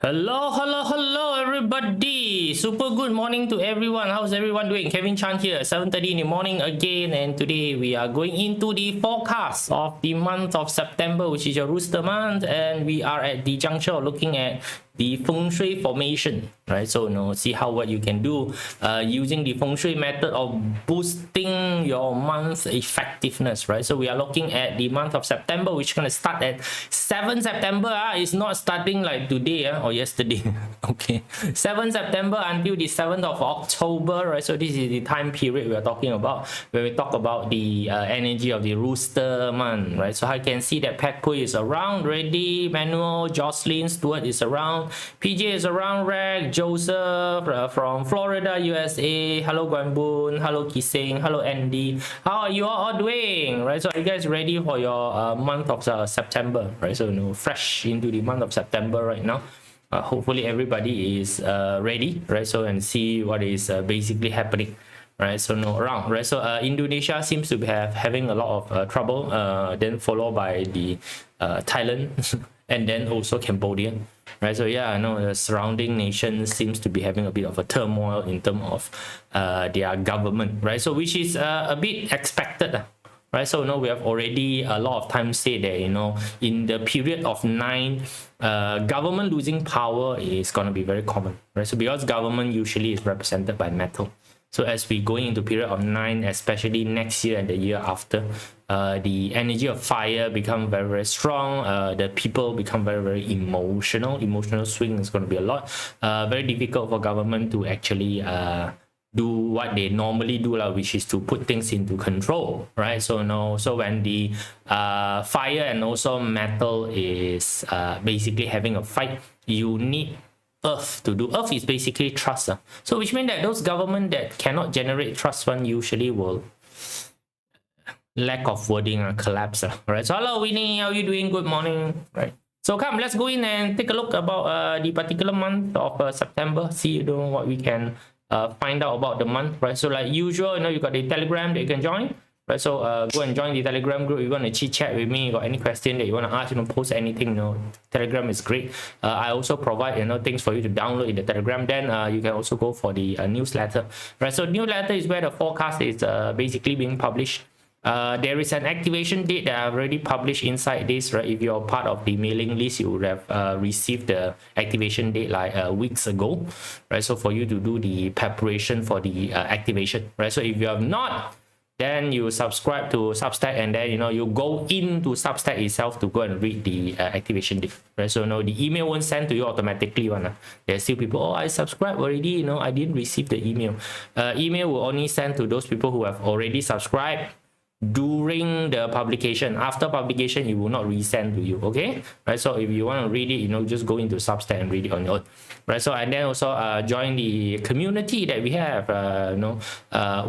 Hello, everybody. Super good morning to everyone. How's everyone doing? Kevin Chan here, 7:30 in the morning again. And today we are going into the forecast of the month of September, which is your rooster month. And we are at the juncture of looking at the FengShui formation, right? So, see how what you can do using the FengShui method of boosting your month's effectiveness, right? So we are looking at the month of September, which is going to start at 7 September. It's not starting like today or yesterday. Okay, 7 September until the 7th of October, right? So this is the time period we are talking about when we talk about the energy of the rooster month, right? So I can see that Pat Pui is around, Ready, Manuel, Jocelyn, Stuart is around, PJ is around, Reg, Joseph from Florida, USA. Hello Guanbun, hello Kising, hello Andy. How are you all doing? Right, so are you guys ready for your month of September? Right, so fresh into the month of September right now. Hopefully everybody is ready, right? So and see what is basically happening, right? So around, right? So Indonesia seems to be having a lot of trouble, then followed by the Thailand and then also Cambodia, right? So yeah, I know the surrounding nations seems to be having a bit of a turmoil in terms of their government, right? So which is a bit expected, right? So we have already a lot of times said that in the period of 9, government losing power is going to be very common, right? So because government usually is represented by metal, so as we go into period of 9, especially next year and the year after, the energy of fire become very, very strong. The people become very, very emotional. Emotional swing is going to be a lot. Very difficult for government to actually do what they normally do, which is to put things into control, right? So so when the fire and also metal is basically having a fight, you need earth to do. Earth is basically trust, so which means that those government that cannot generate trust one usually will lack of wording collapse, right? So hello Winnie, how are you doing? Good morning, right? So come, let's go in and take a look about the particular month of September, see what we can find out about the month, right? So like usual, you got the Telegram that you can join, right? So go and join the Telegram group. You want to chit chat with me, you got any question that you want to ask, post anything, Telegram is great. I also provide things for you to download in the Telegram. Then you can also go for the newsletter, right? So newsletter is where the forecast is basically being published. There is an activation date that I've already published inside this, right? If you're part of the mailing list, you would have received the activation date like weeks ago, right? So for you to do the preparation for the activation, right? So if you have not, then you subscribe to Substack, and then you go into Substack itself to go and read the activation date, right? So the email won't send to you automatically one. There's still people, I subscribed already, I didn't receive the email. Email will only send to those people who have already subscribed during the publication. After publication, it will not resend to you, okay? Right, so if you want to read it, just go into Substack and read it on your own, right? So and then also join the community that we have.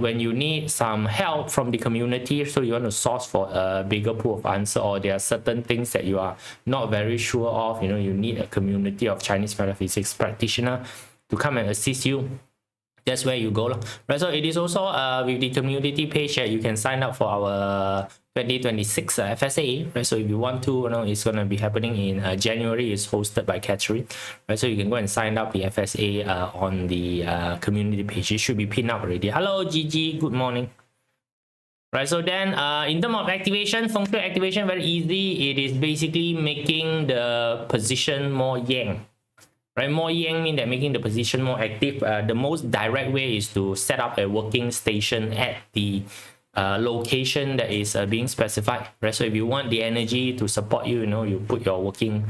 When you need some help from the community, so you want to source for a bigger pool of answer, or there are certain things that you are not very sure of, you need a community of Chinese metaphysics practitioner to come and assist you. That's where you go, right? So it is also with the community page you can sign up for our 2026 FSA, right? So if you want to, it's going to be happening in January. It's hosted by Catherine, right? So you can go and sign up the FSA on the community page. It should be pinned up already. Hello Gigi, good morning. Right, so then in terms of activation, Feng Shui activation, very easy. It is basically making the position more yang. Right, more yang mean that making the position more active. The most direct way is to set up a working station at the location that is being specified. Right, so if you want the energy to support you, you put your working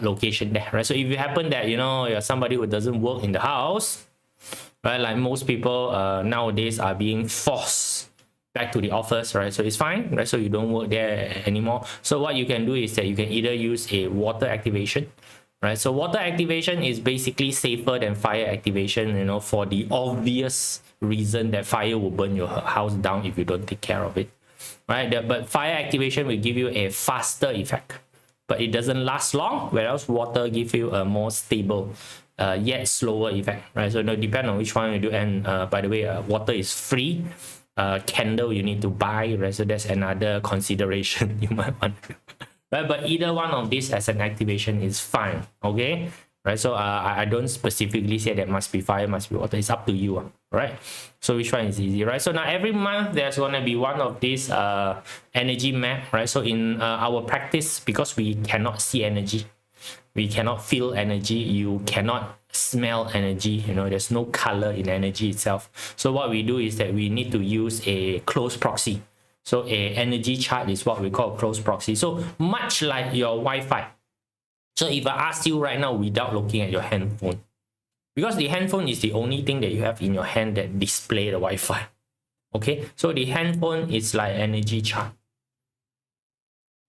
location there. Right, so if you happen that you're somebody who doesn't work in the house, right, like most people nowadays are being forced back to the office, right? So it's fine, right? So you don't work there anymore. So what you can do is that you can either use a water activation. Right, so water activation is basically safer than fire activation, for the obvious reason that fire will burn your house down if you don't take care of it, right? But fire activation will give you a faster effect, but it doesn't last long, whereas water gives you a more stable yet slower effect, right? So it depends on which one you do. And by the way, water is free. Candle you need to buy, right? So that's another consideration you might want to. right? But either one of these as an activation is fine, okay? Right, so I don't specifically say that must be fire, must be water. It's up to you, right? So which one is easy, right? So now every month there's going to be one of these energy map, right? So in our practice, because we cannot see energy, we cannot feel energy, you cannot smell energy, you know, there's no color in energy itself. So what we do is that we need to use a close proxy. So a energy chart is what we call close proxy. So much like your Wi-Fi. So if I ask you right now without looking at your handphone, because the handphone is the only thing that you have in your hand that display the Wi-Fi. Okay, so the handphone is like energy chart.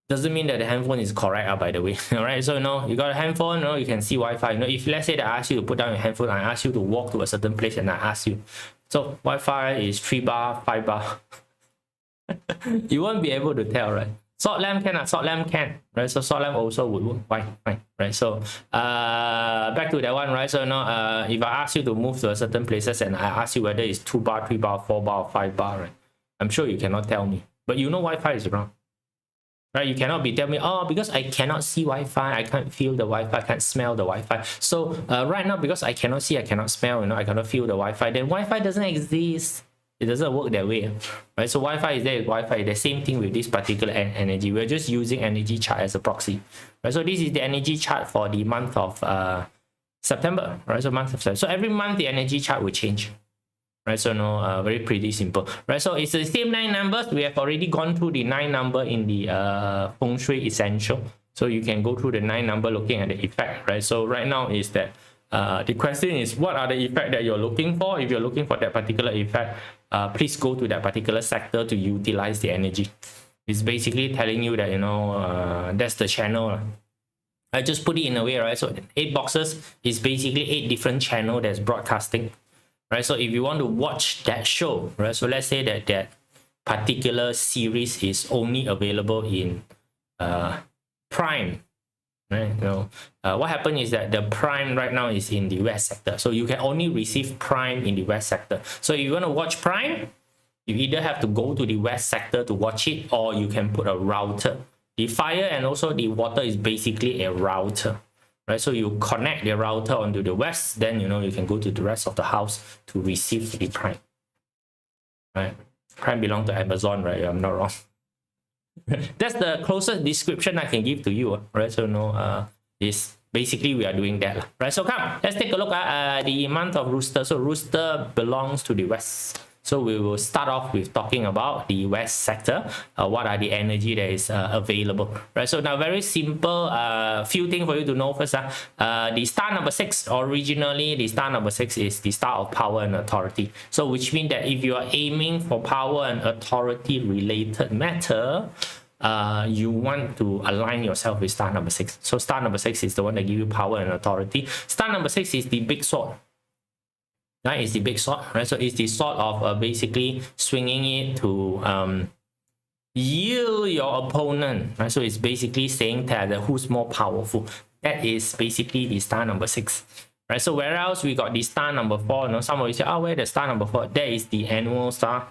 Doesn't mean that the handphone is correct, by the way. All right, so you got a handphone, you can see Wi-Fi. If let's say that I ask you to put down your handphone, I ask you to walk to a certain place, and I ask you, so Wi-Fi is 3 bar, 5 bar. You won't be able to tell, right? Salt lamp can, salt lamp can, right? So salt lamp also would work fine, right? So back to that one, right? So if I ask you to move to a certain places and I ask you whether it's 2 bar, 3 bar, 4 bar, 5 bar, right? I'm sure you cannot tell me, but Wi-Fi is around, right? You cannot be telling me, oh, because I cannot see Wi-Fi, I can't feel the Wi-Fi, I can't smell the Wi-Fi. So right now, because I cannot see, I cannot smell, I cannot feel the Wi-Fi, then Wi-Fi doesn't exist. It doesn't work that way, right? So Wi-Fi is there, Wi-Fi, the same thing with this particular energy. We're just using energy chart as a proxy, right? So this is the energy chart for the month of September, right? So month of September. So every month the energy chart will change, right? So very pretty simple, right? So it's the same 9 numbers. We have already gone through the 9 number in the Feng Shui Essential. So you can go through the 9 number looking at the effect, right? So right now is that the question is, what are the effect that you're looking for? If you're looking for that particular effect, please go to that particular sector to utilize the energy. It's basically telling you that that's the channel. I just put it in a way, right? So 8 boxes is basically 8 different channel that's broadcasting, right? So if you want to watch that show, right? So let's say that that particular series is only available in Prime, right? What happened is that the Prime right now is in the West sector, so you can only receive Prime in the West sector. So if you want to watch Prime, you either have to go to the West sector to watch it, or you can put a router. The fire and also the water is basically a router, right? So you connect the router onto the West, then you can go to the rest of the house to receive the Prime, right? Prime belongs to Amazon, right? I'm not wrong. That's the closest description I can give to you, right? So is basically we are doing that, right? So come, let's take a look at the month of Rooster. So Rooster belongs to the West. So we will start off with talking about the West sector. What are the energy that is available, right? So now very simple, few things for you to know first. The star number 6, originally the star number 6 is the star of power and authority. So which means that if you are aiming for power and authority related matter, you want to align yourself with star number 6. So star number 6 is the one that gives you power and authority. Star number 6 is the big sword. Right, it's the big sword, right? So it's the sword of basically swinging it to yield your opponent, right? So it's basically saying that who's more powerful. That is basically the star number 6, right? So where else we got the star number 4? Some of you say, oh, where the star number 4? That is the annual star,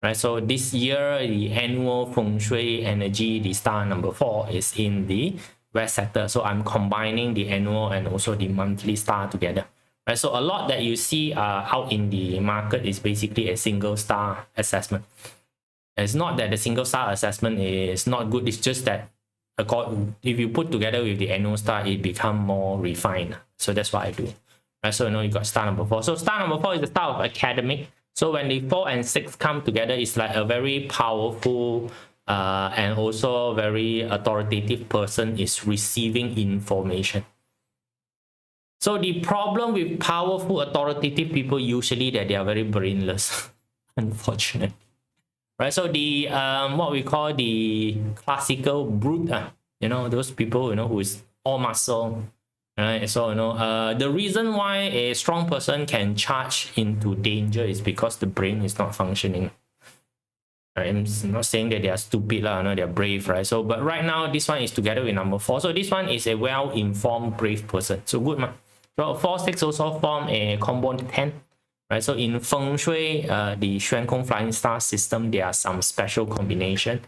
right? So this year, the annual Feng Shui energy, the star number 4 is in the West sector. So I'm combining the annual and also the monthly star together. Right, so a lot that you see out in the market is basically a single star assessment. It's not that the single star assessment is not good. It's just that if you put together with the annual star, it becomes more refined. So that's what I do. Right, so you got star number 4. So star number 4 is the star of academic. So when the 4 and 6 come together, it's like a very powerful and also very authoritative person is receiving information. So the problem with powerful, authoritative people usually that they are very brainless, unfortunately, right? So the what we call the classical brute, those people who is all muscle, right? So the reason why a strong person can charge into danger is because the brain is not functioning. I'm not saying that they are stupid, they're brave, right? So but right now this one is together with number 4. So this one is a well-informed, brave person. So good, man. So 4, 6 also form a combo 10, right? So in Feng Shui, the Xuan Kong Flying Star system, there are some special combination.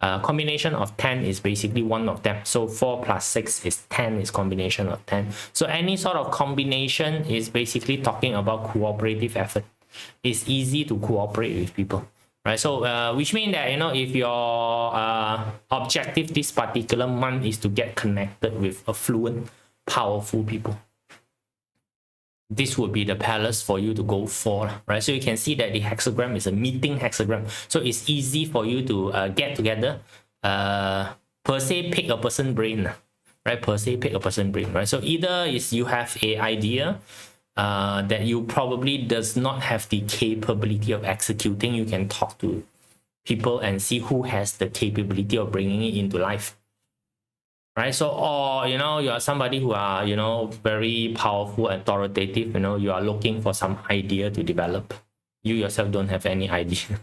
combination of 10 is basically one of them. So 4 plus 6 is 10, is combination of 10. So any sort of combination is basically talking about cooperative effort. It's easy to cooperate with people, right? So which means that, you know, if your objective this particular month is to get connected with affluent, powerful people, this would be the palace for you to go for, right? So you can see that the hexagram is a meeting hexagram. So it's easy for you to get together, per se pick a person brain, right? Per se pick a person brain, right? So either is you have a idea that you probably does not have the capability of executing. You can talk to people and see who has the capability of bringing it into life. Right, so, or, you know, you are somebody who are, you know, very powerful, authoritative, you know, you are looking for some idea to develop. You yourself don't have any idea,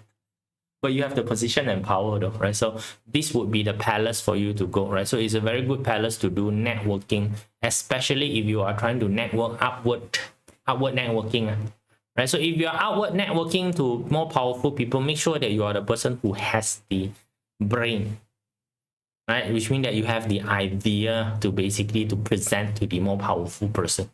but you have the position and power though, right? So this would be the palace for you to go, right? So it's a very good palace to do networking, especially if you are trying to network upward networking, right? So if you are outward networking to more powerful people, make sure that you are the person who has the brain, right? Which means that you have the idea to basically to present to the more powerful person.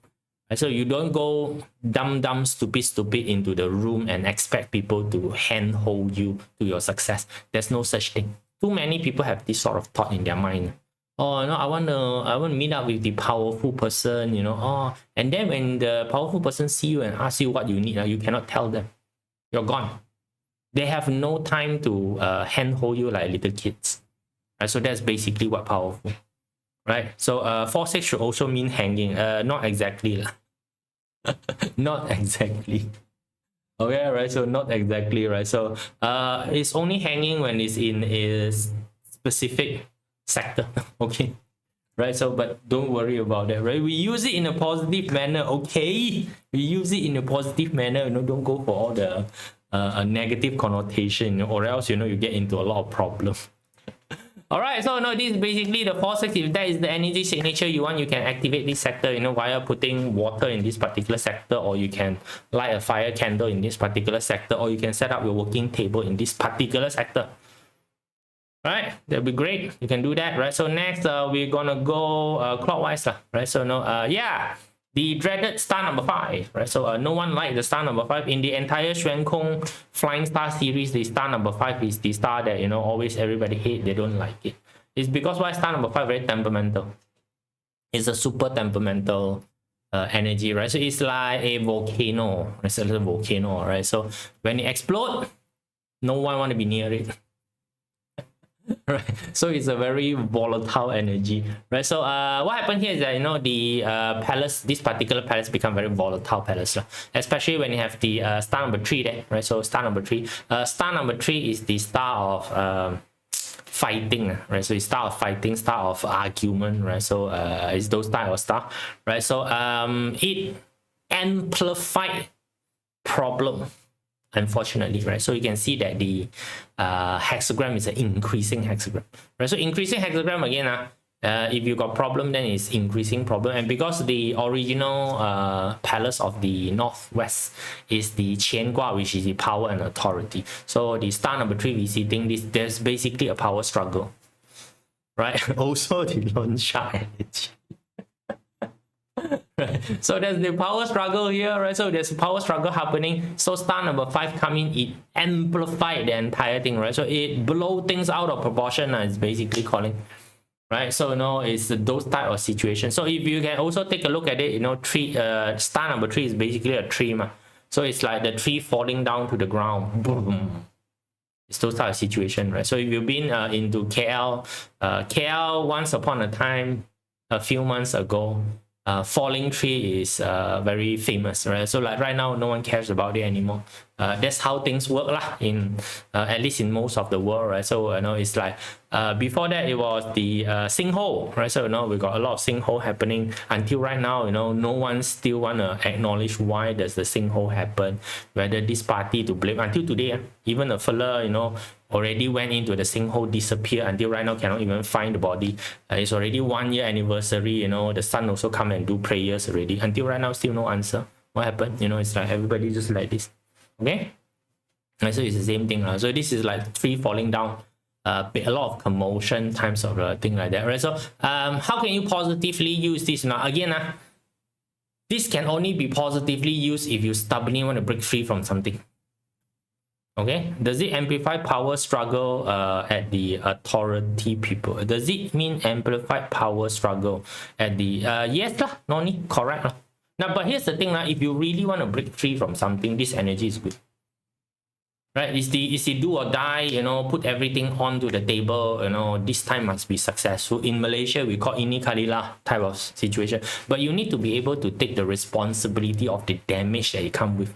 Right? So you don't go dumb, stupid into the room and expect people to handhold you to your success. There's no such thing. Too many people have this sort of thought in their mind. Oh, no, I want to meet up with the powerful person, you know. Oh, and then when the powerful person see you and ask you what you need, you cannot tell them. You're gone. They have no time to handhold you like little kids. Right, so that's basically what powerful, right? So 4-6 should also mean hanging. Not exactly. Not exactly. Okay, right? So not exactly, right? So it's only hanging when it's in a specific sector. Okay, right? So but don't worry about that, right? We use it in a positive manner. Okay, we use it in a positive manner. You know, don't go for all the a negative connotation, you know, or else, you know, you get into a lot of problems. All right, so no, this is basically the 4-6. If that is the energy signature you want, you can activate this sector, you know, via putting water in this particular sector, or you can light a fire candle in this particular sector, or you can set up your working table in this particular sector. Right, that'll be great. You can do that, right? So next, we're gonna go clockwise, right? So no, yeah, the dreaded star number 5, right? So no one likes the star number 5 in the entire Xuan Kong flying star series. The star number 5 is the star that, you know, always everybody hate. They don't like it. It's because why star number 5 very temperamental. It's a super temperamental energy, right? So it's like a volcano. It's a little volcano, right? So when it explodes, no one want to be near it. Right, so it's a very volatile energy, right? So what happened here is that, you know, the palace, this particular palace become very volatile palace, especially when you have the star number 3 there, right? So star number 3 is the star of fighting, right? So it's star of fighting, star of argument, right? So it's those type of stuff, right? So it amplified problem, unfortunately, right? So you can see that the hexagram is an increasing hexagram, right? So increasing hexagram again, if you got problem, then it's increasing problem. And because the original palace of the northwest is the Qian Gua, which is the power and authority, so the star number 3 visiting this, there's basically a power struggle, right? Also the loan shark energy. Right. So there's the power struggle here, right? So there's a power struggle happening. So star number 5 coming, it amplified the entire thing, right? So it blow things out of proportion, it's basically calling, right? So, you know, it's those type of situations. So if you can also take a look at it, you know, star number 3 is basically a tree, so it's like the tree falling down to the ground. Boom. It's those type of situation, right? So if you've been into KL, KL once upon a time, a few months ago, falling tree is very famous, right? So like right now, no one cares about it anymore. That's how things work lah, in at least in most of the world, right? So, you know, it's like before that it was the sinkhole, right? So, you know, we got a lot of sinkhole happening until right now. You know, no one still want to acknowledge why does the sinkhole happen, whether this party to blame. Until today, even a fella, you know, already went into the sinkhole, disappeared, until right now cannot even find the body. It's already 1 year anniversary, you know, the son also come and do prayers already. Until right now, still no answer. What happened? You know, it's like everybody just like this. Okay, and so it's the same thing. So this is like tree falling down, a lot of commotion times of thing like that, right? So how can you positively use this now? Again, this can only be positively used if you stubbornly want to break free from something. Okay, does it amplify power struggle at the authority people? Does it mean amplified power struggle at the yes lah, no need, correct lah. Now, but here's the thing lah, if you really want to break free from something, this energy is good. Right, is the do or die, you know, put everything onto the table, you know, this time must be successful. In Malaysia, we call ini kalilah type of situation. But you need to be able to take the responsibility of the damage that you come with.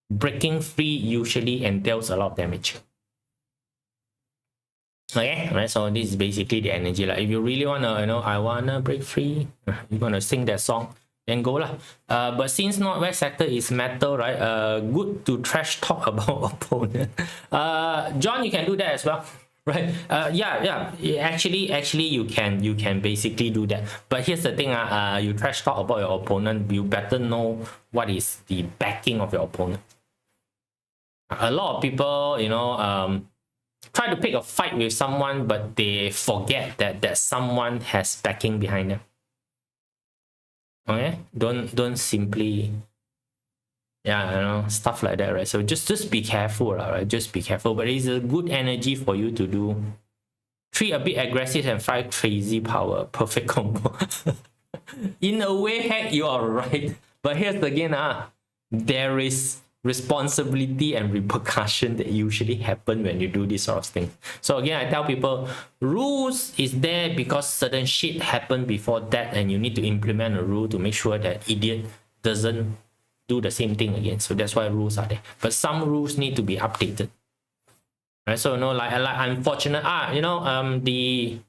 Breaking free usually entails a lot of damage. Okay, right, so this is basically the energy. Like if you really wanna, you know, I wanna break free, you're gonna sing that song, then go lah. But since Northwest sector is metal, right? Good to trash talk about opponent. John, you can do that as well, right? Yeah. Actually, you can basically do that. But here's the thing, you trash talk about your opponent, you better know what is the backing of your opponent. A lot of people, you know, try to pick a fight with someone, but they forget that someone has backing behind them. Okay, don't simply, yeah, you know, stuff like that, right? So just be careful, right? Just be careful. But it's a good energy for you to do 3 a bit aggressive and 5 crazy power, perfect combo. In a way, heck, you are right. But here's again, there is responsibility and repercussion that usually happen when you do this sort of thing. So again, I tell people, rules is there because certain shit happened before that, and you need to implement a rule to make sure that idiot doesn't do the same thing again. So that's why rules are there. But some rules need to be updated. Right? So, you know, like unfortunate, you know, the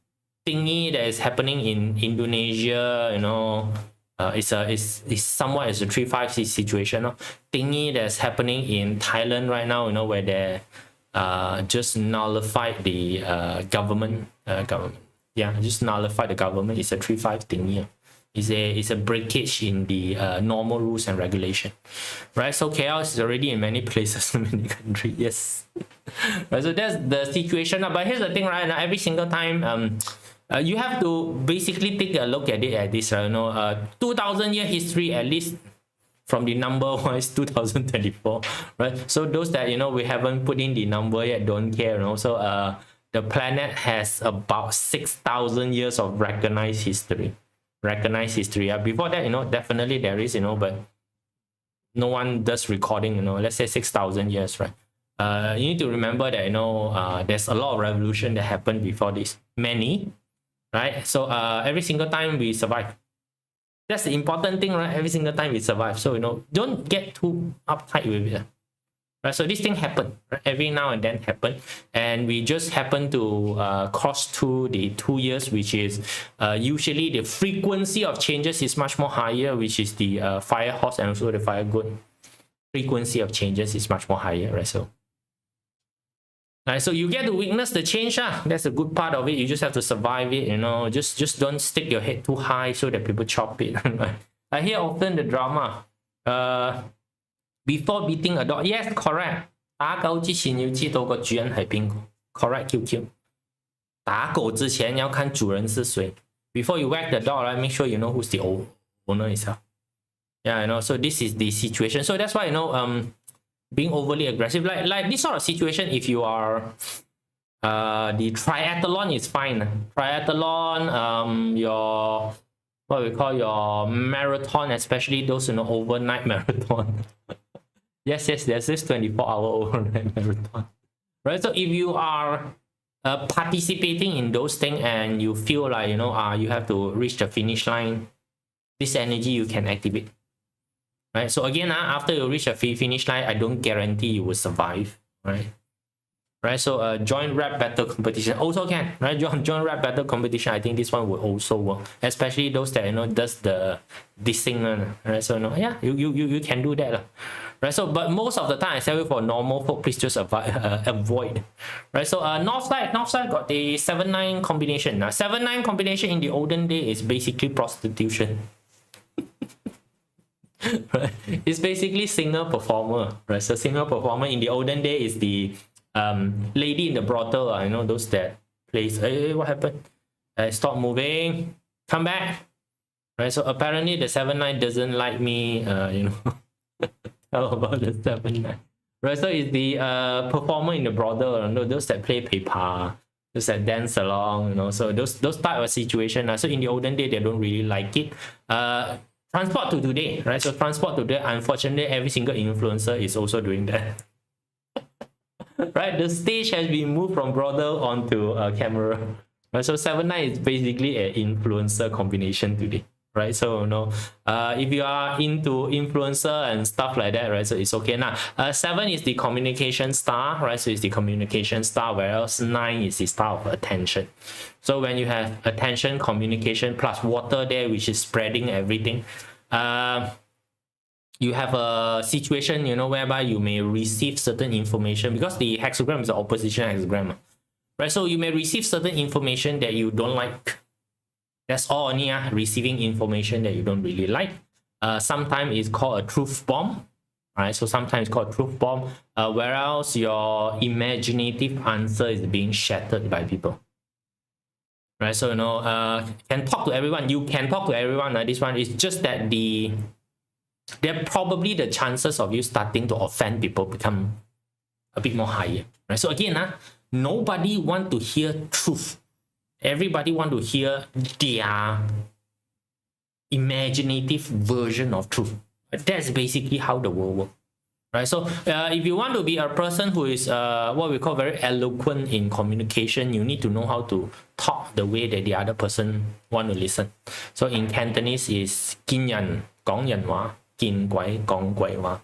thingy that is happening in Indonesia, you know, it's somewhat as a 356 situation. Thingy that's happening in Thailand right now, you know, where they just nullified the government. Yeah, just nullified the government. It's a 3-5 thingy. It's a breakage in the normal rules and regulation, right? So chaos is already in many places in many countries. Yes, right. So that's the situation. But here's the thing, right? Now, every single time, you have to basically take a look at it at this, you know, 2,000-year history, at least from the number wise, 2024, right? So those that, you know, we haven't put in the number yet, don't care, you know. So the planet has about 6,000 years of recognized history. Before that, you know, definitely there is, you know, but no one does recording, you know. Let's say 6,000 years, right? You need to remember that, you know, there's a lot of revolution that happened before this, many, right? So every single time we survive. That's the important thing, right? Every single time we survive. So, you know, don't get too uptight with it. Right? So this thing happen, right? Every now and then happen. And we just happen to cross to the 2 years, which is usually the frequency of changes is much more higher, which is the fire horse and also the fire goat. Frequency of changes is much more higher, right? So, right, so you get to witness the change. That's a good part of it. You just have to survive it, you know. Just don't stick your head too high so that people chop it. I hear often the drama. Before beating a dog. Yes, correct. 打狗之前要知道個主人係邊個。Correct, QQ. 打狗之前要看主人是誰。Before you whack the dog, right, make sure you know who's the owner itself. Yeah, you know, so this is the situation. So that's why, you know, being overly aggressive, like this sort of situation, if you are the triathlon is fine. Triathlon, your what we call your marathon, especially those, you know, overnight marathon. Yes, there's this 24-hour overnight marathon, right? So if you are participating in those things and you feel like, you know, you have to reach the finish line, this energy you can activate. Right, so again, after you reach a finish line, I don't guarantee you will survive, right? Right, so joint rap battle competition also can, right? Joint rap battle competition, I think this one will also work, especially those that, you know, does the dissing, right? So no, yeah, you can do that, right? So, but most of the time, I tell you for normal folk, please just avoid, right? So north side got the 7-9 combination. Now 7-9 combination in the olden day is basically prostitution. Right. It's basically singer performer, right? So singer performer in the olden day is the lady in the brothel, you know, those that plays, hey, what happened? Stop moving, come back. Right, so apparently the 7-9 doesn't like me, you know, tell about the 7-9. Right, so it's the performer in the brothel, you know, those that play paper, those that dance along, you know, so those type of situation. So in the olden day, they don't really like it. Transport to today, right? So transport today, unfortunately, every single influencer is also doing that. Right, the stage has been moved from brothel onto a camera. Right, so 7-9 is basically an influencer combination today. Right, so you know, if you are into influencer and stuff like that, right, so it's okay now. 7 is the communication star, right, so it's the communication star, whereas 9 is the star of attention. So when you have attention, communication plus water there, which is spreading everything, you have a situation, you know, whereby you may receive certain information, because the hexagram is the opposition hexagram, right? So you may receive certain information that you don't like. That's all only, receiving information that you don't really like. Sometimes it's called a truth bomb, right? So sometimes it's called truth bomb, whereas your imaginative answer is being shattered by people. Right, so you know, can talk to everyone. You can talk to everyone. This one is just that there probably the chances of you starting to offend people become a bit more higher. Right, so again, nobody want to hear truth. Everybody want to hear their imaginative version of truth. That's basically how the world works. Right, so if you want to be a person who is what we call very eloquent in communication, you need to know how to talk the way that the other person want to listen. So in Cantonese is Kin Yan Gong Yan Hua, Kin Guai Gong Guai Hua.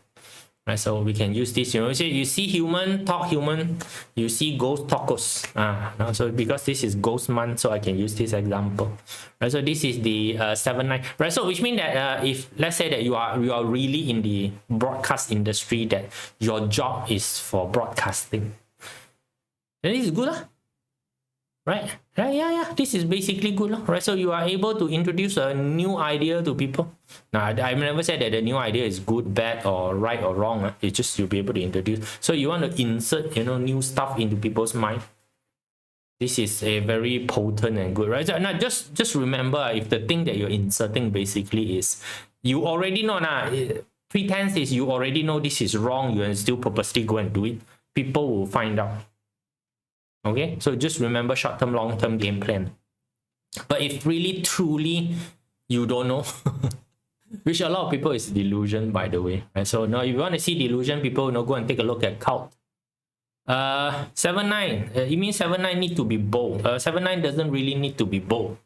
Right, so we can use this. You know, you see human talk human, you see ghost talk ghost. So because this is ghost month, so I can use this example. Right, so this is the 7-9. Right, so which means that if let's say that you are really in the broadcast industry, that your job is for broadcasting, then this is good, right? Right, yeah. This is basically good, right? So you are able to introduce a new idea to people. Now, I never said that the new idea is good, bad, or right or wrong. It's just you'll be able to introduce. So you want to insert, you know, new stuff into people's mind. This is a very potent and good, right? So now just remember, if the thing that you're inserting basically is you already know, pretense is you already know this is wrong, you still purposely go and do it. People will find out. Okay, so just remember short-term, long-term game plan. But if really truly you don't know, which a lot of people is delusion, by the way, right? So now if you want to see delusion, people, you know, go and take a look at cult. 7-9, it means 7-9 need to be bold. 7-9 doesn't really need to be bold,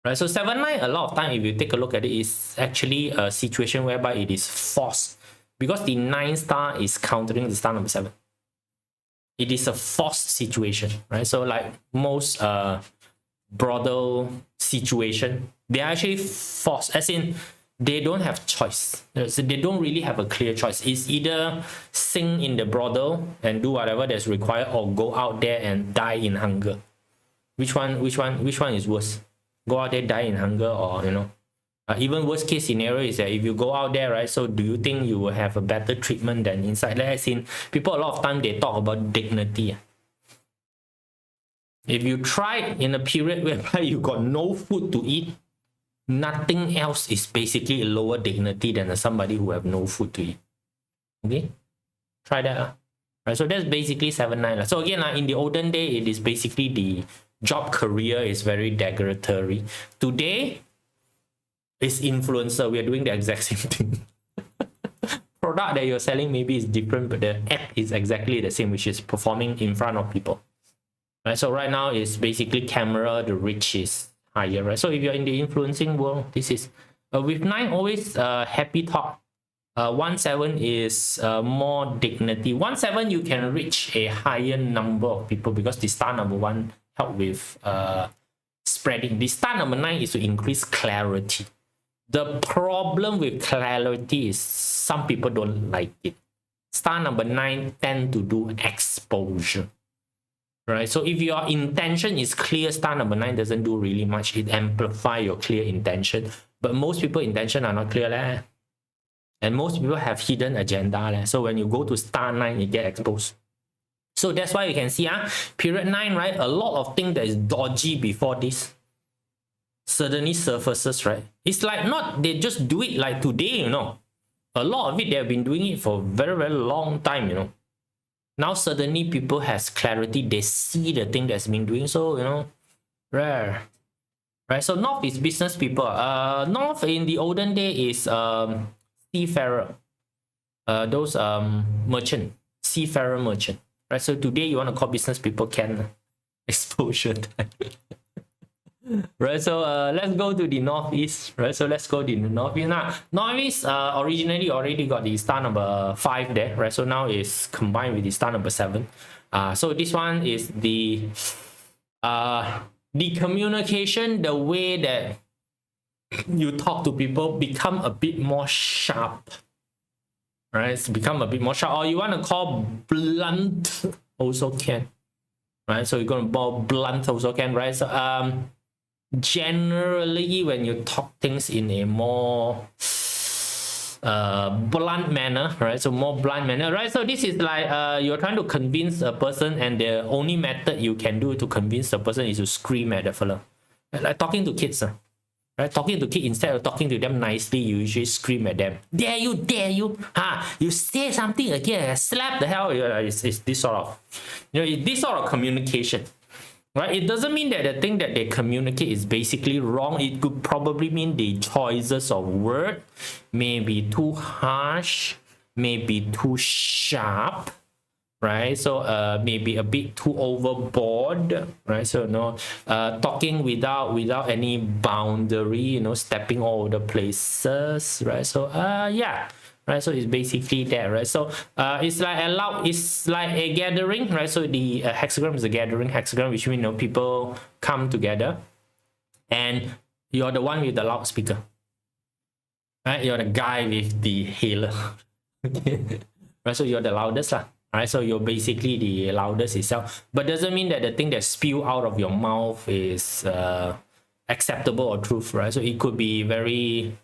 right? So 7-9, a lot of time, if you take a look at it, is actually a situation whereby it is forced, because the 9 star is countering the star number 7. It is a forced situation, right? So like most brothel situation, they are actually forced, as in they don't have choice. So they don't really have a clear choice. It's either sing in the brothel and do whatever that's required, or go out there and die in hunger. Which one is worse? Go out there, die in hunger, or you know, even worst case scenario is that if you go out there, right? So do you think you will have a better treatment than inside? Like I've seen people a lot of time, they talk about dignity. If you try in a period whereby you got no food to eat, nothing else is basically a lower dignity than somebody who have no food to eat. Okay, try that. Right, so that's basically 7-9. So again, in the olden day, it is basically the job career is very degradatory. Today, it's influencer. We are doing the exact same thing. Product that you're selling maybe is different, but the app is exactly the same, which is performing in front of people. Right, so right now it's basically camera, the reach is higher, right? So if you're in the influencing world, this is with 9 always happy talk. 1-7 is more dignity. 1-7 you can reach a higher number of people because the star number 1 help with spreading. The star number 9 is to increase clarity. The problem with clarity is some people don't like it. Star number 9 tend to do exposure. Right, so if your intention is clear, star number 9 doesn't do really much. It amplifies your clear intention. But most people's intention are not clear. And most people have hidden agenda. So when you go to star 9, you get exposed. So that's why you can see period 9, right? A lot of things that is dodgy before this suddenly surfaces, right? It's like not they just do it like today, you know. A lot of it they have been doing it for a very, very long time, you know. Now suddenly people has clarity, they see the thing that's been doing, so you know, rare. Right, so North is business people. North in the olden day is seafarer. Those merchant, seafarer merchant. Right, so today you want to call business people can exposure time. Right, so let's go to the northeast. Right, so let's go to the northeast. Now northeast originally already got the star number 5 there. Right, so now is combined with the star number 7. So this one is the communication, the way that you talk to people become a bit more sharp. Right, it's become a bit more sharp, or you want to call blunt also can. Right, so you're going to call blunt also can. Right, so generally when you talk things in a more blunt manner, right? So more blunt manner, right? So this is like you're trying to convince a person, and the only method you can do to convince the person is to scream at the fellow, like talking to kids, right? Talking to kids, instead of talking to them nicely, you usually scream at them. Dare you, you say something again, slap the hell. It's this sort of, you know, this sort of communication. Right, it doesn't mean that the thing that they communicate is basically wrong. It could probably mean the choices of word may be too harsh, maybe too sharp, right? So maybe a bit too overboard, right? So no, talking without any boundary, you know, stepping all over the places, right? So yeah. Right, so it's basically that, right? So it's like a gathering, right? So the hexagram is a gathering hexagram, which means, you know, people come together, and you're the one with the loudspeaker, right? You're the guy with the hailer. Okay. Right, so you're the loudest lah. Right, so you're basically the loudest itself, but doesn't mean that the thing that spew out of your mouth is acceptable or truth, right? So it could be very.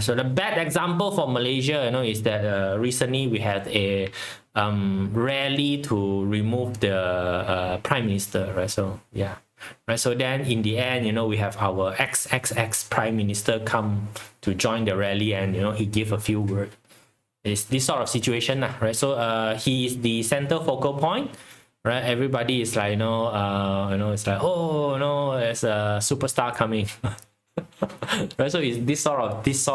So the bad example for Malaysia, you know, is that recently we had a rally to remove the prime minister, right? So yeah, right. So then in the end, you know, we have our ex prime minister come to join the rally, and you know, he gave a few words. It's this sort of situation, right? So he is the center focal point. Right, everybody is like, you know, it's like, oh no, there's a superstar coming. Right, so it's this sort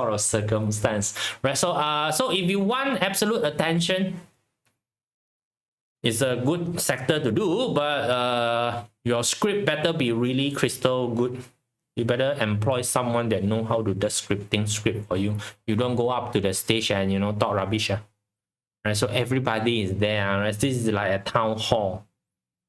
of circumstance, right? So so if you want absolute attention, it's a good sector to do, but your script better be really crystal good. You better employ someone that know how to do script for you. You don't go up to the stage and, you know, talk rubbish. Right, so everybody is there, right? This is like a town hall.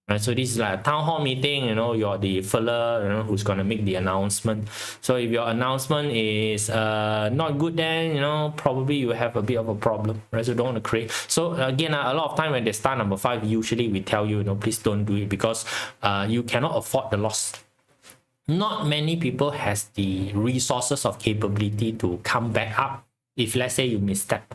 Right, so this is like a town hall meeting, you know, you're the fella, you know, who's gonna make the announcement. So if your announcement is not good, then, you know, probably you have a bit of a problem, right? So don't want to create. So again, a lot of time when they start number 5, usually we tell you, you know, please don't do it, because you cannot afford the loss. Not many people has the resources of capability to come back up if, let's say, you misstep.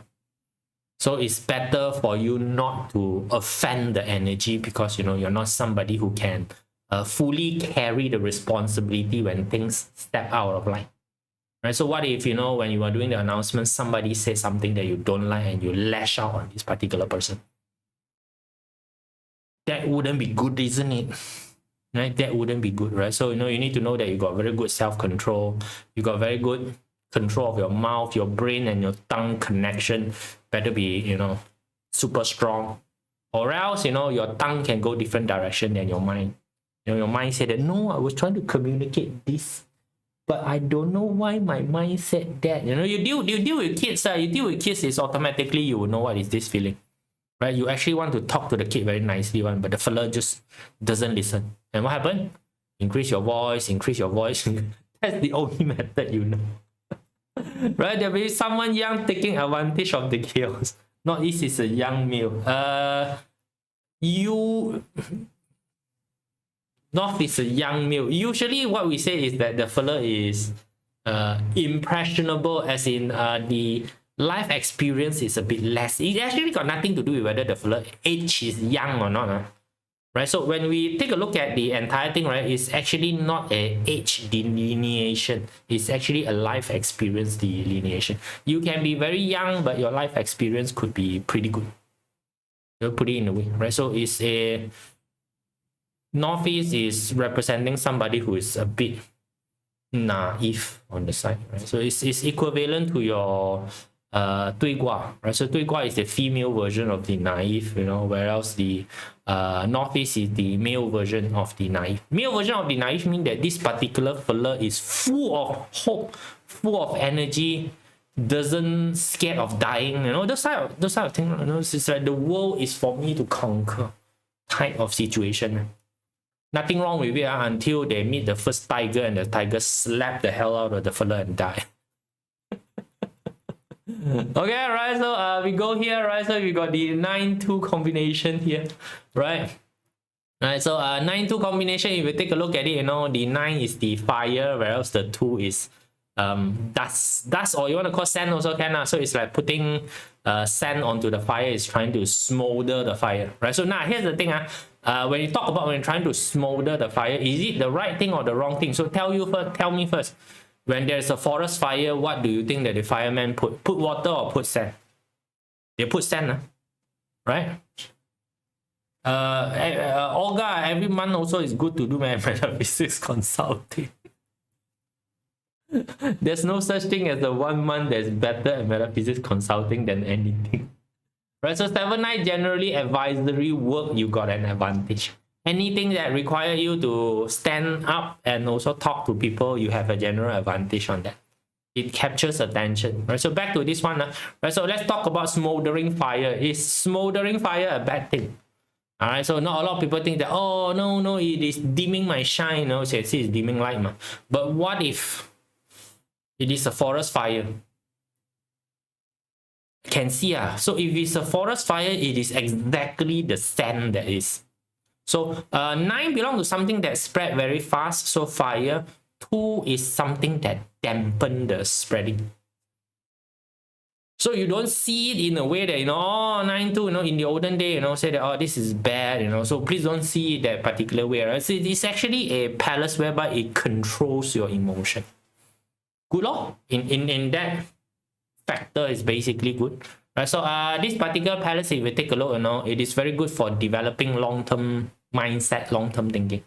So it's better for you not to offend the energy, because, you know, you're not somebody who can fully carry the responsibility when things step out of line. Right? So what if, you know, when you are doing the announcement, somebody says something that you don't like and you lash out on this particular person? That wouldn't be good, isn't it? Right? That wouldn't be good, right? So, you know, you need to know that you got very good self-control. You got very good control of your mouth, your brain, and your tongue connection better be, you know, super strong, or else, you know, your tongue can go different direction than your mind. You know, your mind said that, no, I was trying to communicate this, but I don't know why my mind said that. You know, you deal with kids, you deal with kids, is automatically you will know what is this feeling, right? You actually want to talk to the kid very nicely, but the fella just doesn't listen. And what happened? Increase your voice. That's the only method, you know. Right, there'll be someone young taking advantage of the chaos. Northeast is a young male. North is a young male. Usually what we say is that the fella is impressionable, as in the life experience is a bit less. It actually got nothing to do with whether the fella age is young or not. Right? So when we take a look at the entire thing, right, it's actually not a age delineation. It's actually a life experience delineation. You can be very young, but your life experience could be pretty good. You'll put it in a way, right? So it's a Northeast is representing somebody who is a bit naive on the side, right? So it's equivalent to your 对卦, right? So 对卦 is the female version of the naive, you know, whereas the Northeast is the male version of the naive. Male version of the naive means that this particular fella is full of hope, full of energy, doesn't scared of dying, you know, those type of thing, you know, it's like the world is for me to conquer type of situation. Nothing wrong with it until they meet the first tiger and the tiger slap the hell out of the fella and die. Okay, right, so we go here, right, so we got the 9-2 combination here, right? Right, so 9-2 combination, if you take a look at it, you know, the 9 is the fire, whereas the 2 is dust, or you want to call sand also can. So it's like putting sand onto the fire, is trying to smolder the fire, right? So now here's the thing, when you talk about when you're trying to smolder the fire, is it the right thing or the wrong thing? So tell me first, when there's a forest fire, what do you think that the firemen put water or put sand? They put sand, right? Olga, every month also is good to do metaphysics consulting. There's no such thing as the 1 month that's better at metaphysics consulting than anything. Right, so 7-9 generally advisory work, you got an advantage. Anything that require you to stand up and also talk to people, you have a general advantage on that. It captures attention. Right, so back to this one. Right, so let's talk about smoldering fire. Is smoldering fire a bad thing? All right, so not a lot of people think that, oh no, it is dimming my shine. No, so it's dimming light. But what if it is a forest fire? Can see, so if it's a forest fire, it is exactly the sand that is. So 9 belongs to something that spread very fast, so fire. 2 is something that dampen the spreading. So you don't see it in a way that, you know, oh, 9-2, you know, in the olden day, you know, say that, oh, this is bad, you know, so please don't see it that particular way, right? So it's actually a palace whereby it controls your emotion. Good law in that factor is basically good, right? So this particular palace, if we take a look, you know, it is very good for developing long-term mindset, long-term thinking.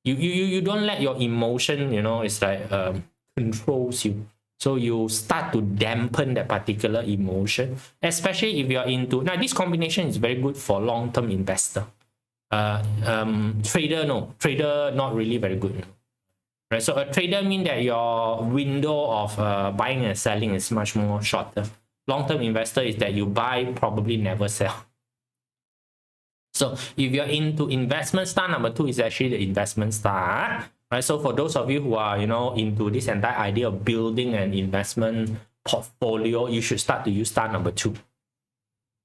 You don't let your emotion, you know, it's like controls you. So you start to dampen that particular emotion, especially if you're into, now this combination is very good for long-term investor. Trader not really very good. Right, so a trader means that your window of buying and selling is much more shorter. Long-term investor is that you buy, probably never sell. So if you're into investment, star number 2 is actually the investment star. Right, so for those of you who are, you know, into this entire idea of building an investment portfolio, you should start to use star number 2.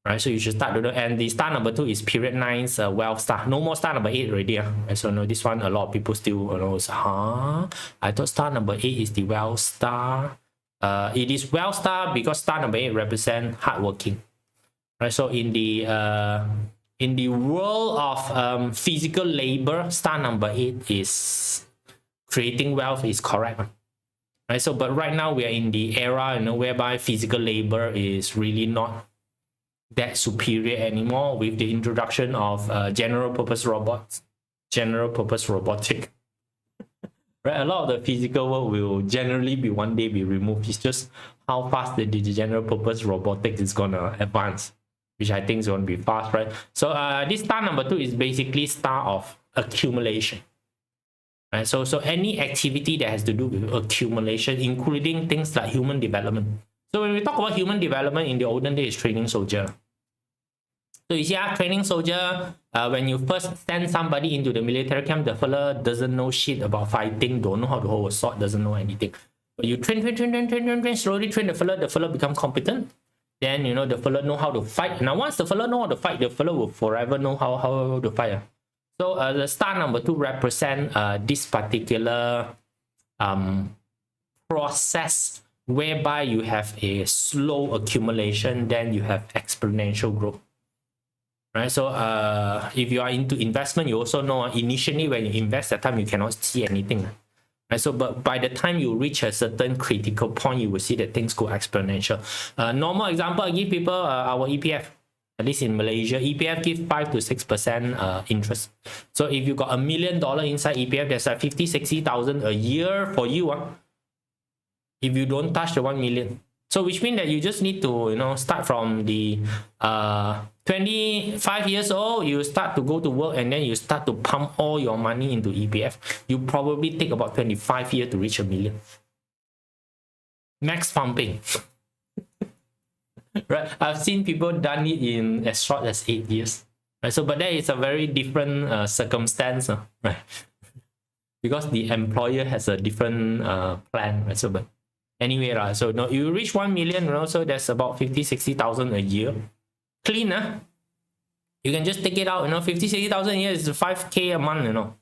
Right, so you should start to do, and the star number 2 is period 9's wealth star. No more star number 8 already. Right, so no, this one a lot of people still, you know, say, I thought star number 8 is the wealth star. It is wealth star because star number 8 represent hardworking. Right, so in the world of physical labor, star number 8 is creating wealth is correct. Right, so but right now we are in the era, you know, whereby physical labor is really not that superior anymore with the introduction of general purpose robots, general purpose robotic. Right, a lot of the physical work will generally be one day be removed. It's just how fast the general purpose robotics is gonna advance, which I think is gonna be fast, right? So this star number 2 is basically star of accumulation. Right, so any activity that has to do with accumulation, including things like human development. So when we talk about human development in the olden days, training soldier. So you see, training soldier, when you first send somebody into the military camp, the fella doesn't know shit about fighting, don't know how to hold a sword, doesn't know anything. But you train, slowly train the fella become competent. Then, you know, the fella know how to fight. Now, once the fella know how to fight, the fella will forever know how to fight. So the star number 2 represent this particular process whereby you have a slow accumulation, then you have exponential growth. Right, so if you are into investment, you also know initially when you invest, that time you cannot see anything. Right, so but by the time you reach a certain critical point, you will see that things go exponential. Normal example, I give people our EPF. At least in Malaysia, EPF give 5 to 6% interest. So if you got $1 million inside EPF, there's like 50,000-60,000 a year for you. If you don't touch the 1 million. So which means that you just need to, start from the 25 years old, you start to go to work, and then you start to pump all your money into EPF. You probably take about 25 years to reach $1 million. Max pumping. Right, I've seen people done it in as short as 8 years. Right, so but that is a very different circumstance, right? Because the employer has a different plan, right? So but anyway, so you reach 1 million, so that's about 50,000-60,000 a year. Clean, you can just take it out, 50,000-60,000 a year is 5K a month,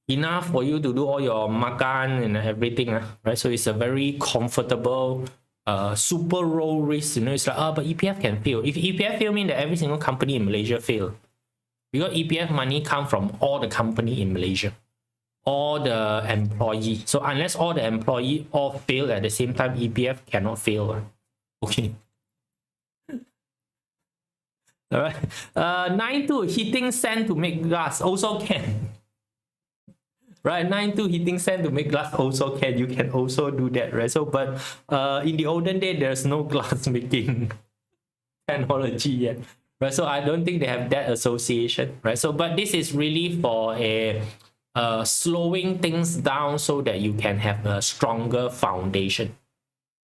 enough for you to do all your makan and everything, right? So it's a very comfortable super low risk, it's like, but EPF can fail. If EPF fail, mean that every single company in Malaysia fail. Because EPF money come from all the company in Malaysia, all the employee. So unless all the employee all fail at the same time, EPF cannot fail. Okay. All right. 9-2 hitting sand to make glass also can. Right, 9-2 hitting sand to make glass also can. You can also do that, right? So, but in the olden day, there's no glass making technology yet, right? So I don't think they have that association, right? So, but this is really for a slowing things down so that you can have a stronger foundation,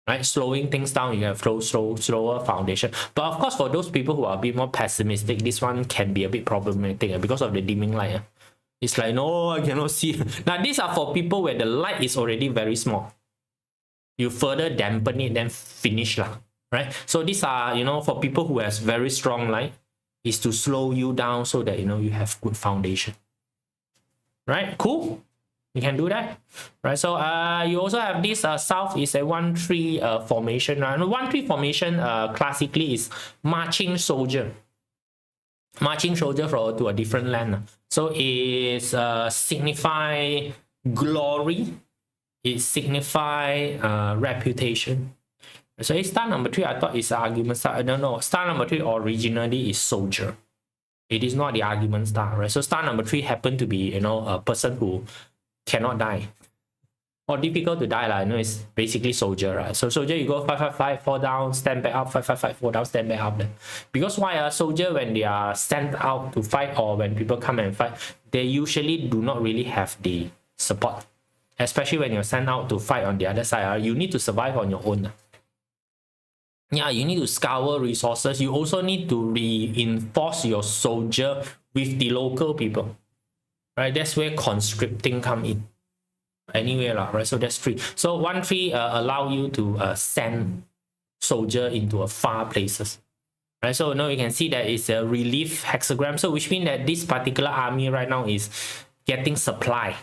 right? Slowing things down, you have slower foundation. But of course, for those people who are a bit more pessimistic, this one can be a bit problematic because of the dimming light. It's like, no, I cannot see. Now, these are for people where the light is already very small. You further dampen it, then finish, right? So these are, for people who has very strong light, is to slow you down so that, you have good foundation. Right? Cool. You can do that. Right? So you also have this south is a 1-3 formation. 1-3 formation classically is marching soldier. Marching soldier to a different land. So it signify glory. It signify reputation. So it's star number 3. I thought it's argument star. I don't know. Star number 3 originally is soldier. It is not the argument star, right? So star number 3 happened to be, a person who cannot die or difficult to die, it's basically soldier, right? So soldier, you go 5-5-5, fall down, stand back up, 5-5-5, fall down, stand back up. Then because why a soldier, when they are sent out to fight or when people come and fight, they usually do not really have the support, especially when you're sent out to fight on the other side. You need to survive on your own. Yeah, you need to scour resources. You also need to reinforce your soldier with the local people, right? That's where conscripting come in. Anyway, right? So that's 3. So 1-3 allow you to send soldier into far places, right? So now you can see that it's a relief hexagram. So which means that this particular army right now is getting supply,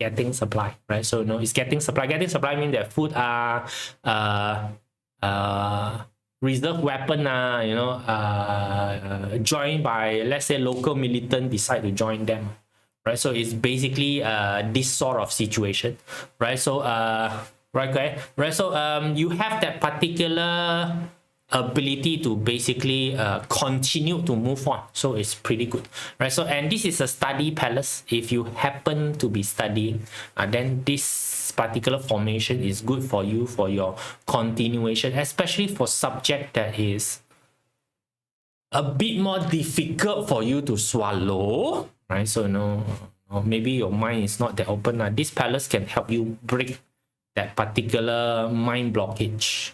right? So it's getting supply. Getting supply means that food are reserve weapon joined by, let's say, local militant decide to join them. Right, so it's basically this sort of situation, right? So you have that particular ability to basically continue to move on. So it's pretty good, right? So, and this is a study palace. If you happen to be studying, then this particular formation is good for you for your continuation, especially for subject that is a bit more difficult for you to swallow, right? So maybe your mind is not that open. This palace can help you break that particular mind blockage,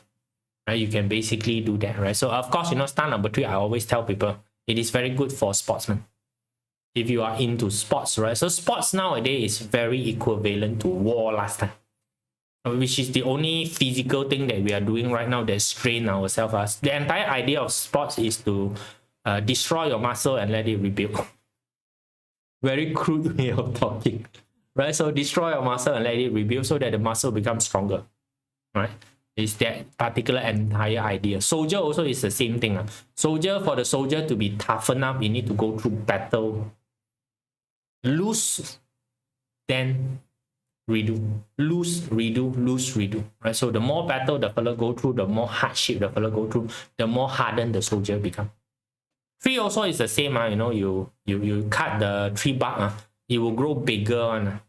right? You can basically do that, right? So of course, star number 3, I always tell people it is very good for sportsmen. If you are into sports, right? So sports nowadays is very equivalent to war last time, which is the only physical thing that we are doing right now that strain ourselves. The entire idea of sports is to destroy your muscle and let it rebuild. Very crude way of talking, right? So destroy your muscle and let it rebuild so that the muscle becomes stronger, right? Is that particular entire idea. Soldier also is the same thing. Soldier, for the soldier to be toughened up, you need to go through battle. Lose, then redo. Lose, redo, lose, redo. Right? So the more battle the fellow go through, the more hardship the fellow go through, the more hardened the soldier become. Tree also is the same. You know, you cut the tree bark, it will grow bigger on.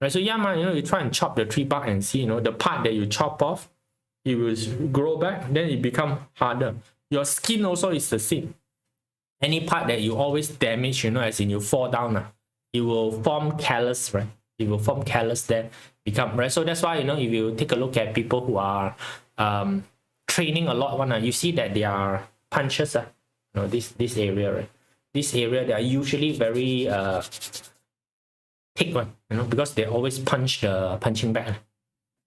Right? So yeah, man, you know, you try and chop the tree bark and see, you know, the part that you chop off, it will grow back, then it become harder. Your skin also is the same. Any part that you always damage, you know, as in you fall down, it will form callus, right? It will form callus there, become, right? So that's why, you know, if you take a look at people who are training a lot, you see that they are punches, you know, this area, right? This area, they are usually very thick one, you know, because they always punch the punching bag.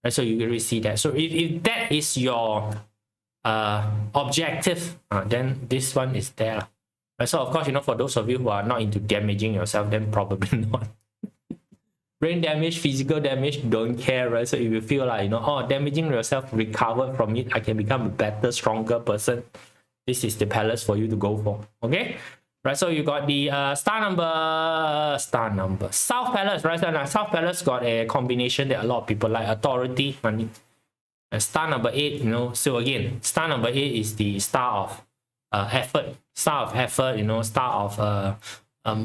Right? So you really see that. So if that is your objective, then this one is there. Right? So of course, you know, for those of you who are not into damaging yourself, then probably not. Brain damage, physical damage, don't care, right? So if you feel like, you know, oh, damaging yourself, recover from it, I can become a better, stronger person, this is the palace for you to go for. Okay, right? So you got the star number South Palace, right? So now South Palace got a combination that a lot of people like: authority, money. Star number 8, you know, so again, star number 8 is the star of effort, you know, star of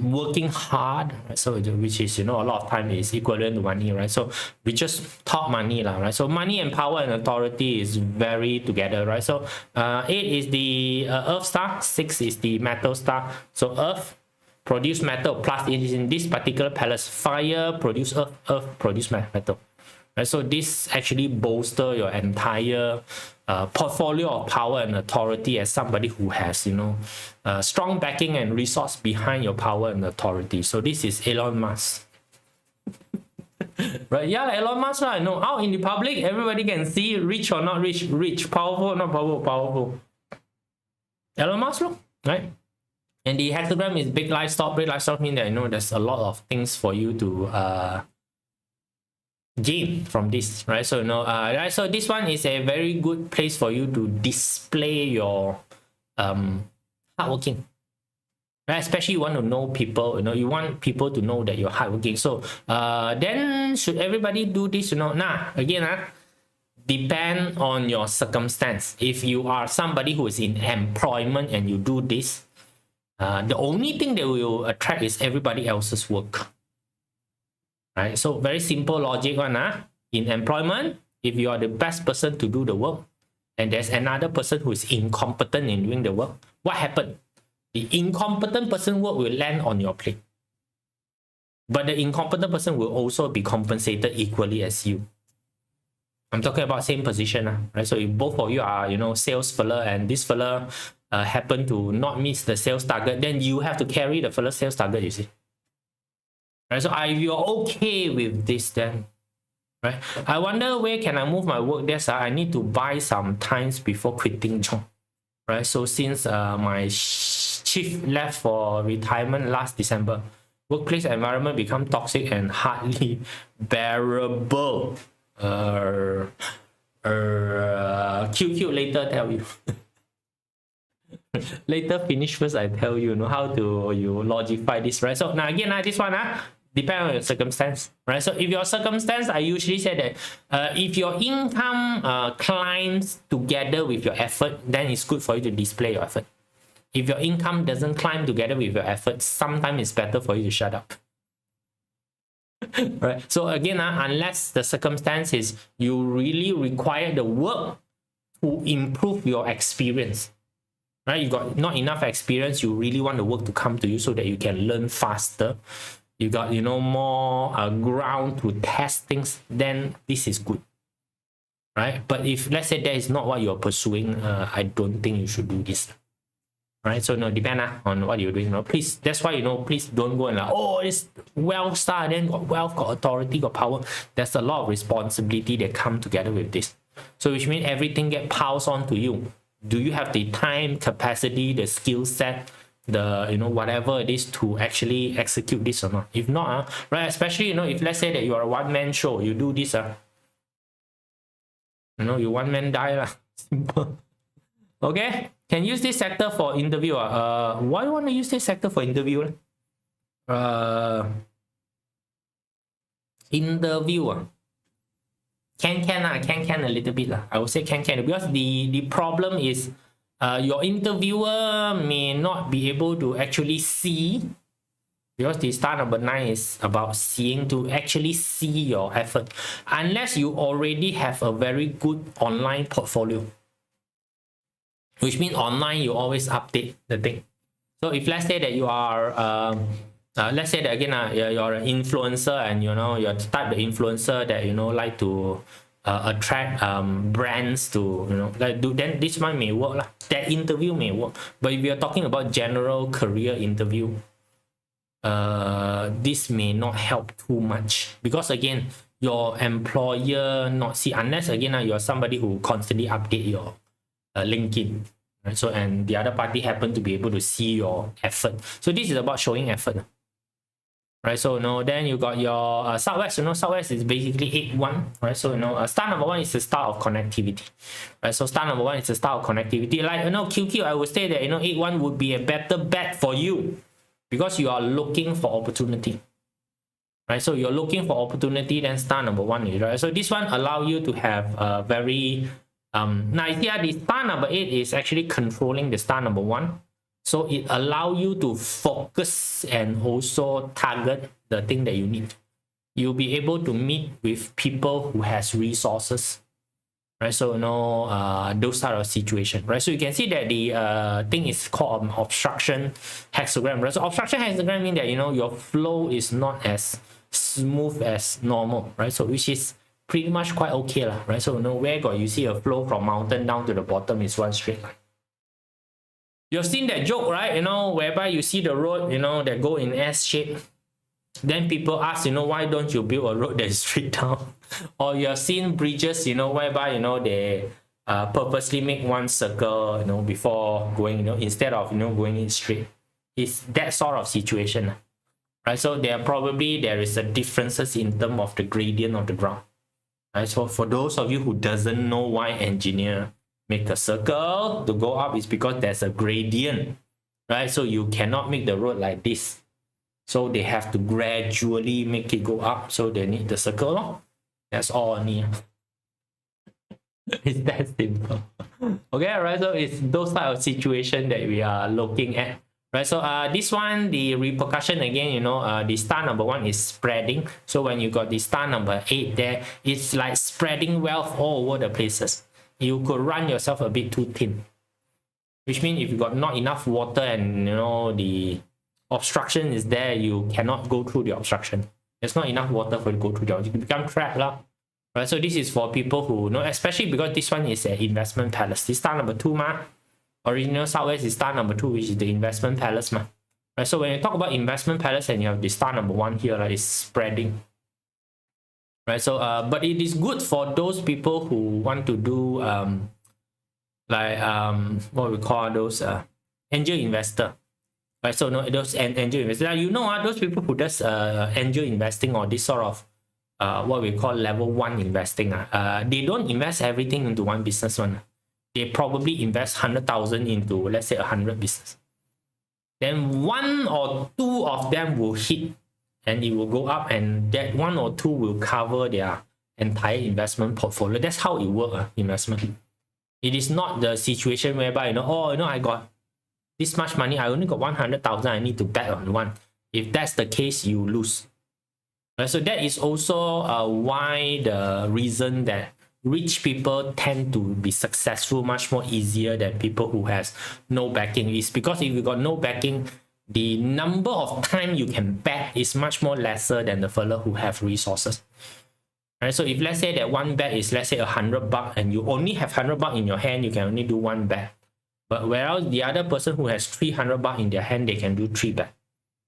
working hard, right? So which is, you know, a lot of time is equivalent to money, right? So we just talk money, right? So money and power and authority is very together, right? So 8 is the earth star, 6 is the metal star. So earth produce metal, plus it is in this particular palace, fire produce earth, earth produce metal. Right? So this actually bolster your entire portfolio of power and authority as somebody who has, you know, strong backing and resource behind your power and authority. So this is Elon Musk. Right? Yeah, like Elon Musk, I know. Out in the public, everybody can see, rich or not rich, rich, powerful or not powerful, powerful. Elon Musk, look, right? And the hexagram is big livestock. Big livestock means that, you know, there's a lot of things for you to gain from this, right? So, you know, right, so this one is a very good place for you to display your hardworking, right? Especially you want to know people, you know, you want people to know that you're hardworking. So then should everybody do this? You know, again, depend on your circumstance. If you are somebody who is in employment and you do this, the only thing that will attract is everybody else's work. Right? So very simple logic one. In employment, if you are the best person to do the work and there's another person who is incompetent in doing the work, what happened? The incompetent person work will land on your plate. But the incompetent person will also be compensated equally as you. I'm talking about same position. Right? So if both of you are, you know, sales fella and this fella happen to not miss the sales target, then you have to carry the fella's sales target, you see. Right? So if you're okay with this, then, right? I wonder where can I move my work there? I need to buy some times before quitting job. Right? So since my chief left for retirement last December, workplace environment become toxic and hardly bearable. QQ later tell you. Later finish first, I tell you, you know, how to you logify this, right? So now again, this one depend on your circumstance, right? So if your circumstance, I usually say that if your income climbs together with your effort, then it's good for you to display your effort. If your income doesn't climb together with your effort, sometimes it's better for you to shut up. Right? So again, unless the circumstance is you really require the work to improve your experience, right? You got not enough experience, you really want the work to come to you so that you can learn faster. You got, you know, more ground to test things, then this is good, right? But if let's say that is not what you're pursuing, I don't think you should do this. Right? So no, depend on what you're doing. No, please. That's why, you know, please don't go and like, oh, it's wealth star, then got wealth, got authority, got power. There's a lot of responsibility that come together with this. So which means everything get passed on to you. Do you have the time, capacity, the skill set, the, you know, whatever it is to actually execute this or not? If not, right? Especially, you know, if let's say that you are a one-man show, you do this, You know, you one man die lah. Simple. Okay, can use this sector for interview. Why want to use this sector for interview? Interview. Can a little bit lah. I would say can because the problem is your interviewer may not be able to actually see, because the star number 9 is about seeing, to actually see your effort, unless you already have a very good online portfolio, which means online you always update the thing. So if let's say that you are let's say that again you're an influencer, and you know you're the type of influencer that you know like to attract brands to, you know, like do, then this one may work lah. That interview may work. But if you're talking about general career interview, this may not help too much, because again your employer not see, unless again you're somebody who constantly update your LinkedIn, right? So and the other party happen to be able to see your effort. So this is about showing effort, right? So you know, then you got your Southwest. You know, Southwest is basically 8-1, right? So you know, star number 1 is the star of connectivity, right? So star number 1 is the star of connectivity. Like, you know, QQ, I would say that, you know, 8-1 would be a better bet for you, because you are looking for opportunity, right? So you're looking for opportunity, then star number 1 is, right? So this one allow you to have a very now here the star number 8 is actually controlling the star number 1. So it allow you to focus and also target the thing that you need. You'll be able to meet with people who has resources, right? So you know, those type of situation, right? So you can see that the thing is called obstruction hexagram, right? So obstruction hexagram means that, you know, your flow is not as smooth as normal, right? So which is pretty much quite okay lah, right? So you know, where got you see a flow from mountain down to the bottom is one straight line. You've seen that joke, right? You know, whereby you see the road, you know, that go in S shape. Then people ask, you know, why don't you build a road that is straight down? Or you have seen bridges, you know, whereby, you know, they purposely make one circle, you know, before going, you know, instead of, you know, going in straight. It's that sort of situation, right? So there is a differences in terms of the gradient of the ground, right? So for those of you who doesn't know why engineer make a circle to go up, is because there's a gradient, right? So you cannot make the road like this. So they have to gradually make it go up. So they need the circle. That's all I need. It's that simple. Okay, right? So it's those type of situation that we are looking at. Right, so this one, the repercussion again, you know, the star number 1 is spreading. So when you got the star number 8 there, it's like spreading wealth all over the places. You could run yourself a bit too thin, which means if you got not enough water and, you know, the obstruction is there, you cannot go through the obstruction. There's not enough water for you to go through the, you become trapped lah. Right, so this is for people who know, especially because this one is an investment palace. This star number 2 ma. Original Southwest is star number 2, which is the investment palace ma. Right, so when you talk about investment palace and you have the star number 1 here, right, is spreading. Right, so but it is good for those people who want to do like what we call those angel investor. Right, so no, those angel investors. Now, you know, those people who does angel investing or this sort of what we call level 1 investing, they don't invest everything into one business one. They probably invest 100,000 into, let's say, 100 business. Then 1 or 2 of them will hit and it will go up, and that 1 or 2 will cover their entire investment portfolio. That's how it works, investment. It is not the situation whereby, you know, oh, you know, I got this much money, I only got 100,000, I need to bet on one. If that's the case, you lose. Right, so that is also why the reason that rich people tend to be successful much more easier than people who has no backing, is because if you got no backing, the number of time you can bet is much more lesser than the fellow who have resources. Right, so if let's say that one bet is, let's say, $100 and you only have $100 in your hand, you can only do one bet. But whereas the other person who has $300 in their hand, they can do 3 bets.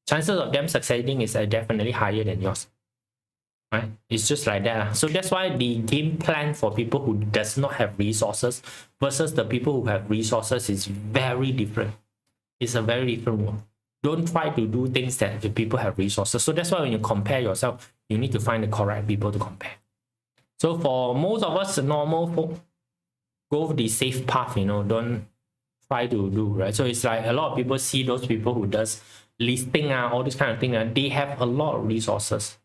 Chances of them succeeding is definitely higher than yours. Right? It's just like that. So that's why the game plan for people who does not have resources versus the people who have resources is very different. It's a very different one. Don't try to do things that the people have resources. So that's why when you compare yourself, you need to find the correct people to compare. So for most of us normal folk, go the safe path, don't try to do, right? So it's like a lot of people see those people who does listing, all this kind of thing, they have a lot of resources.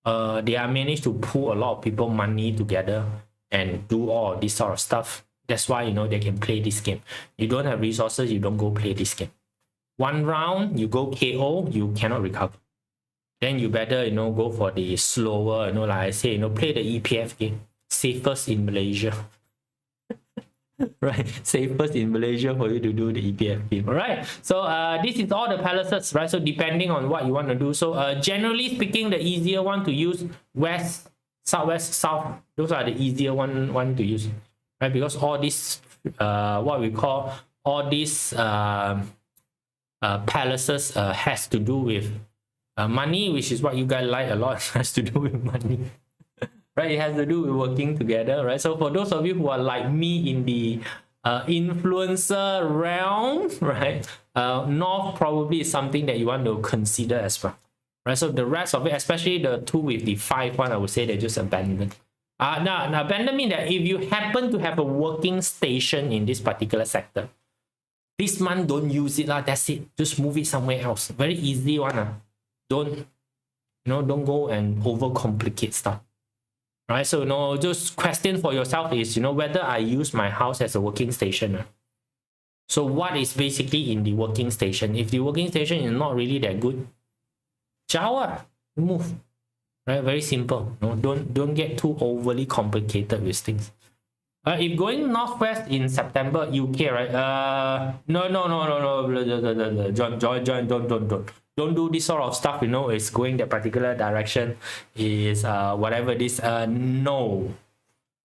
They are managed to pull a lot of people money together and do all this sort of stuff. That's why, they can play this game. You don't have resources, you don't go play this game. One round, you go KO, you cannot recover. Then you better, go for the slower, like I say, play the EPF game. Safest in Malaysia. Right, safest in Malaysia for you to do the EPF game. All right, so this is all the palaces, right? So depending on what you want to do. So generally speaking, the easier one to use, west, southwest, south, those are the easier one to use, right? Because all this what we call all these palaces has to do with money, which is what you guys like a lot. Has to do with money. Right, it has to do with working together, right? So for those of you who are like me in the influencer realm, right, north probably is something that you want to consider as well, right? So the rest of it, especially the two with the 5 one, I would say they're just abandoned. Now abandon means that if you happen to have a working station in this particular sector, this month don't use it, that's it. Just move it somewhere else. Very easy one. Don't go and overcomplicate stuff. Right, so just question for yourself is whether I use my house as a working station. So what is basically in the working station? If the working station is not really that good, move. Right, very simple. Don't get too overly complicated with things. If going northwest in September, UK, right? No, John, don't do this sort of stuff. It's going that particular direction. Is whatever this no,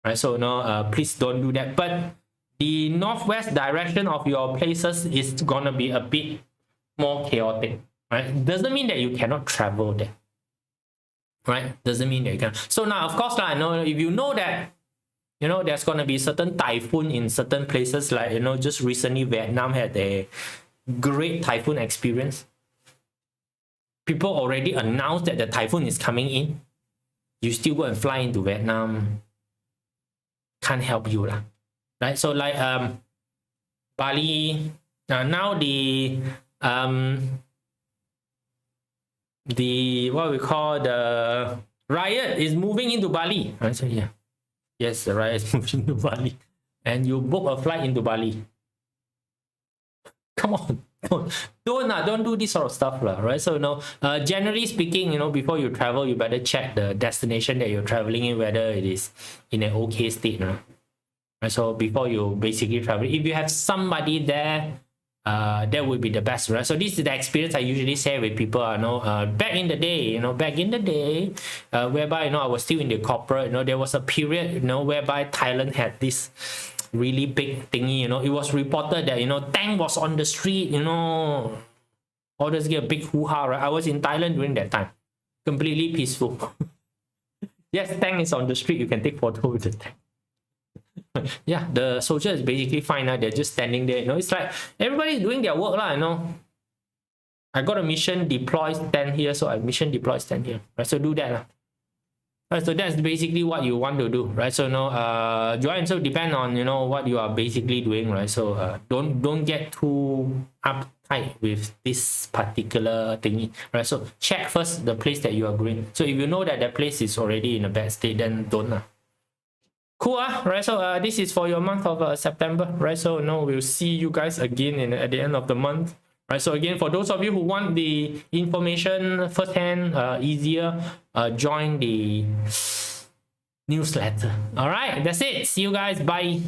right? So no, please don't do that. But the northwest direction of your places is gonna be a bit more chaotic, right? Doesn't mean that you cannot travel there, right? Doesn't mean that you can. So now, of course, I know if you know that. There's going to be certain typhoon in certain places, like, just recently Vietnam had a great typhoon experience. People already announced that the typhoon is coming in. You still go and fly into Vietnam. Can't help you, right? So like Bali, now the what we call the riot is moving into Bali, right? So yeah. Yes, the riot is moving to Bali. And you book a flight into Bali. Come on. Don't do this sort of stuff, right? So generally speaking, before you travel, you better check the destination that you're traveling in, whether it is in an okay state. Right? So before you basically travel, if you have somebody there, that would be the best, right? So this is the experience I usually share with people. Back in the day, whereby I was still in the corporate. There was a period, whereby Thailand had this really big thingy. It was reported that tank was on the street. All this get a big hoo-ha, right? I was in Thailand during that time, completely peaceful. Yes, tank is on the street. You can take photo with the tank. Yeah, the soldier is basically fine. They're just standing there. It's like everybody's doing their work. I got a mission, deploy, stand here. So I mission, deploy, stand here. Right, so do that. Right, so that's basically what you want to do, right? So join. So depend on what you are basically doing, right? So don't get too uptight with this particular thingy, right? So check first the place that you are going. So if you know that the place is already in a bad state, then don't. Cool, right? So this is for your month of September, right? So we'll see you guys again at the end of the month, right? So again, for those of you who want the information firsthand, easier, join the newsletter. All right, that's it. See you guys. Bye.